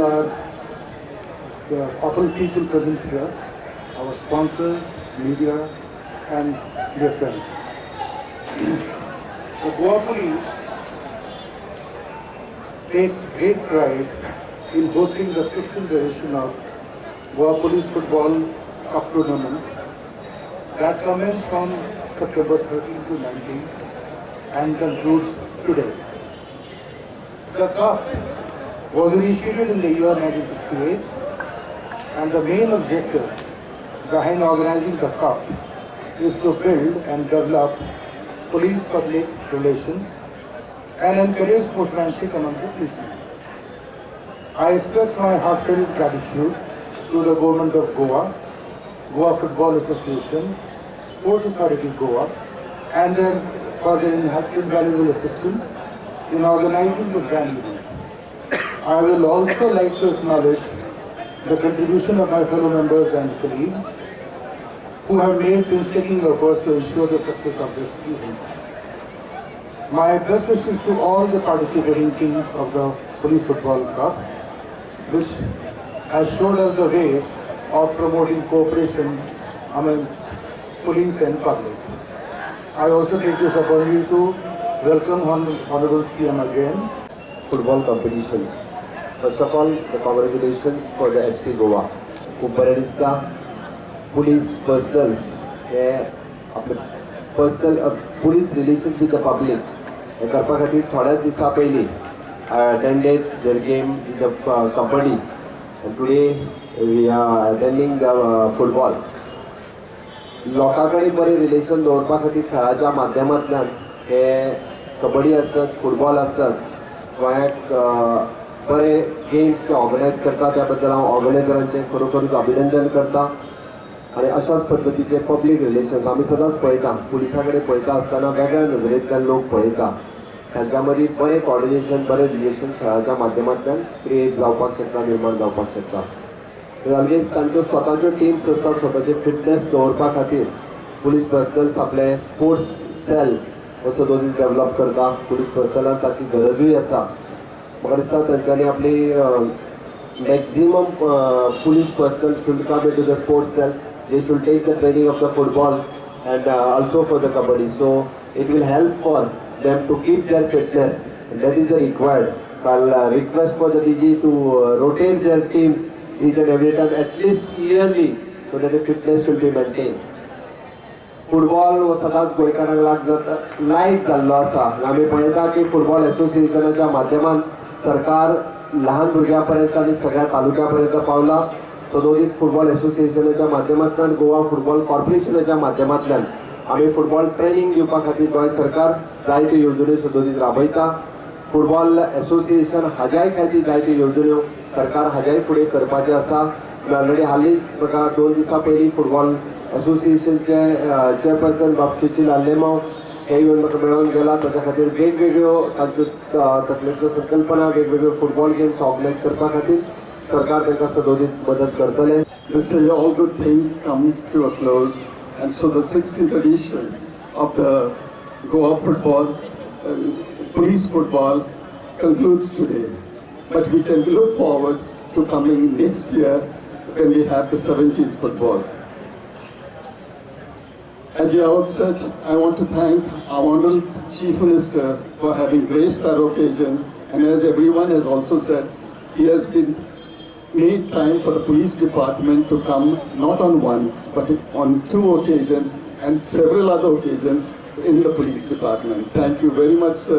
are the couple people present here, our sponsors, media, and their friends. The Goa Police takes great pride in hosting the 16th edition of Goa Police Football Cup Tournament that commenced from September 13 to 19 and concludes today. The Cup was initiated in the year 1968, and the main objective behind organizing the Cup is to build and develop police-public relations and encourage sportsmanship among the policemen. I express my heartfelt gratitude to the Government of Goa, Goa Football Association, Sports Authority Goa, and for their invaluable assistance in organizing this grand event. I will also like to acknowledge the contribution of my fellow members and colleagues who have made painstaking efforts to ensure the success of this event. My best wishes to all the participating teams of the Police Football Cup, which has showed us the way of promoting cooperation amongst police and public. I also take this opportunity to welcome Honorable CM again. Football competition. First of all, the congratulations for the FC Goa. खूप बरें दिसता police personals हे आपले personal police relations with the public हे करपा खातीर थोड्याच दिसा पयलीं I attended their game in the Kabaddi, and today we are attending the football. लोकां कडेन बरें रिलेशन दवरपा खातीर खेळाच्या माध्यमांतल्यान हे कबड्डी आसत, फुटबॉल आसत, गोंयाक बरे गेम्स ऑर्गनायज करता त्या बद्दल हांव ऑर्गनायझरांचें खरोखरूच अभिनंदन करता. आनी अशाच पद्दतीचे पब्लीक रिलेशन्स आमी सदांच पळयता, पुलिसां कडेन पळयता आसतना वेगळ्या नदरेंतल्यान लोक पळयता. तांच्या मदीं बरें कॉर्डिनेशन, बरें रिलेशन खेळाच्या माध्यमांतल्यान क्रिएट जावपाक शकता, निर्माण जावपाक शकता. म्हणजे तांच्यो स्वताच्यो टिम्स आसता, स्वताचे फिटनेस दवरपा खातीर पुलीस पर्सनल्स आपले स्पोर्ट्स सेल असो दोनीस डेव्हलप करता. पुलीस पर्सनलांक ताची गरजूय आसा. म्हाका दिसता तांच्यांनी आपली maximum police personnel should come into the sports cell. They should take the training of the football and also for the kabaddi. So it will help for them to keep their fitness, and that is the required. I'll request for the DG to rotate their teams each and every time, at least yearly, so that the fitness will be maintained. Football हो सदांच गोंयकारांक लायक जाल्लो आसा. आमी पळयता की football एसोसिएशनाच्या माध्यमान सरकार लहान भुरग्यां पर्यंत आनी सगळ्या तालुक्या पर्यंत पावला. सदोदीस फुटबॉल एसोसिएशनाच्या माध्यमांतल्यान, गोवा फुटबॉल कॉर्पोरेशनाच्या माध्यमांतल्यान आमी फुटबॉल ट्रेनिंग दिवपा खातीर गोंय सरकार जायत्यो येवजण्यो सदोदीस राबयता. फुटबॉल एसोसिएशन हाज्याय खातीर जायत्यो येवजण्यो सरकार हाज्याय फुडें करपाचें आसा. ऑलरेडी हालींच म्हाका 2 दिसां पयलीं फुटबॉल एसोसिएशनचे चेअरपर्सन बाबशेची लाल्लेमाव हे येवन म्हाका मेळोन गेला. ताच्या खातीर वेगवेगळ्यो तांच्यो तकलेंतल्यो संकल्पना, वेगवेगळ्यो फुटबॉल गेम्स ऑर्गनायज करपा खातीर सरकार तांकां सदोदीत मदत करतले. This year all good things comes to a close, and so the 16th edition of the Goa Football Police Football concludes today. But we can look forward to coming next year when we have the 17th football. At the outset, I want to thank our Honorable Chief Minister for having graced our occasion, and as everyone has also said, he has been made time for the police department to come not on once but on 2 occasions and several other occasions in the police department. Thank you very much, sir.